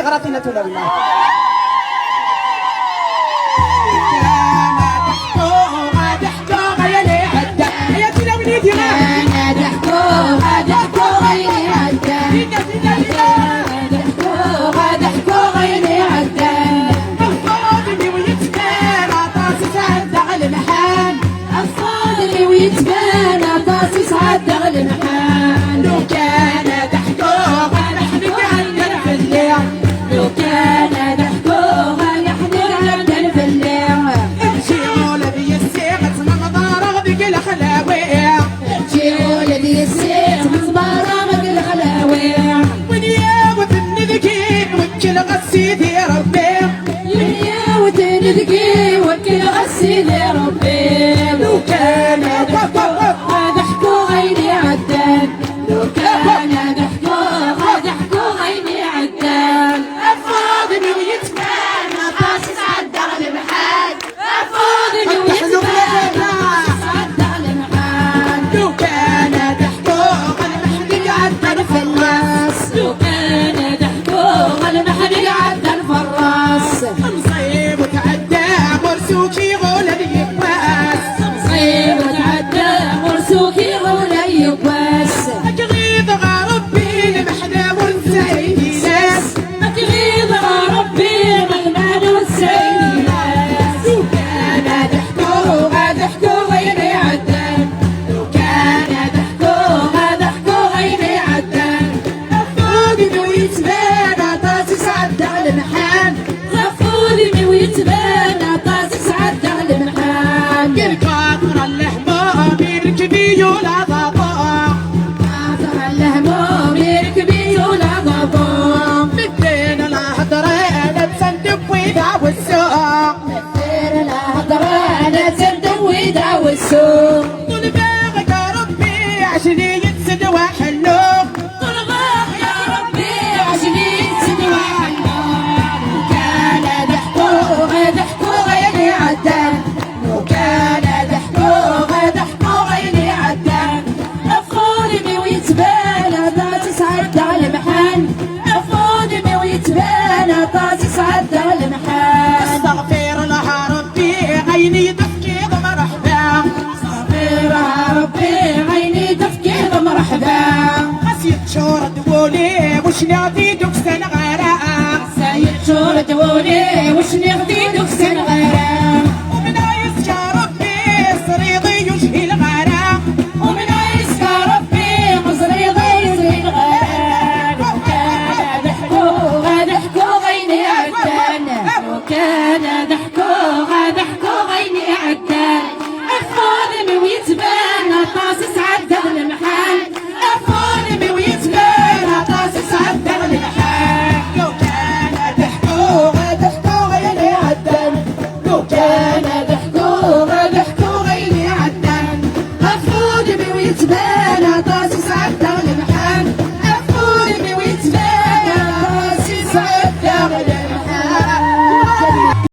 غراطينة تولونا ويتبان عطاسي سعد المحال لو كان ضحكوها نحن قعدنا في الليل لو كان ضحكوها نحن قعدنا في الليل امشي ولدي السيق تمنظر غدق الخلاوي امشي ولدي السيق تمنظر غدق الخلاوي ونيا وتندقي وكل غسيدي ربي ونيا وتندقي وكل غسيدي ربي لو كان ضحكوا عيني عدان لو كان ضحكوا عيني عدان الفاضل ويتبان عطاسي سعد المحال الفاضل ويتبان سعد المحال لو كان ضحكوها المحن قعدنا في الناس لو كان ضحكوا المحن عدان في الراس مصيب وتعدى مرسوكي غولد يباس مصيب وتعدى مرسوكي غولد يباس أكغيظ ربي المحنى والسعيد ناس أكغيظ ربي المحنى والسعيد ناس لو كان ضحكوا عيني عدان لو كان ضحكوا عيني عدان الفاضل ويتبان عطاسي سعد المحان غفولي ويتبان عطاسي سعد المحال كالقاطر الهموم يركبي ولا ضباب عطر الهموم يركبي ولا ضباب مثلنا الهضرة أنا بسندب ويدعو السوق مثير الهضرة أنا تندم ويدعو السوق طول باغك يا ربي عشني يتسد وحلوق طول باغ يا ربي عشني يتسد وحلوق لو كان ضحكوا عيني عدان لو كان ضحكوا عيني عدان أفخذني ويتبان عطاسي سعد المحال أفخذني ويتبان عطاسي سعد المحال استغفر لها ربي عيني تفكير مرحبا استغفرها ربي عيني تفكير مرحبا خسيت شورة ولي وش نعطي دكسن غراء سايق شورة ولي وش نغدي دكسن غيرها ومن عيس يا ربي صريضي يشهي الغراء ومن عيسى ربي مصري غير الغير لو كان ضحكوا عيني عدان لو كان ضحكوا عيني عدان الفاضل ويتبان عطاسي سعد المحال الفاضل ويتبان عطاسي سعد المحال لو كان ضحكوا عيني عدن لو كان ضحكوا عيني عدان الفاضل ويتبان عطاسي سعد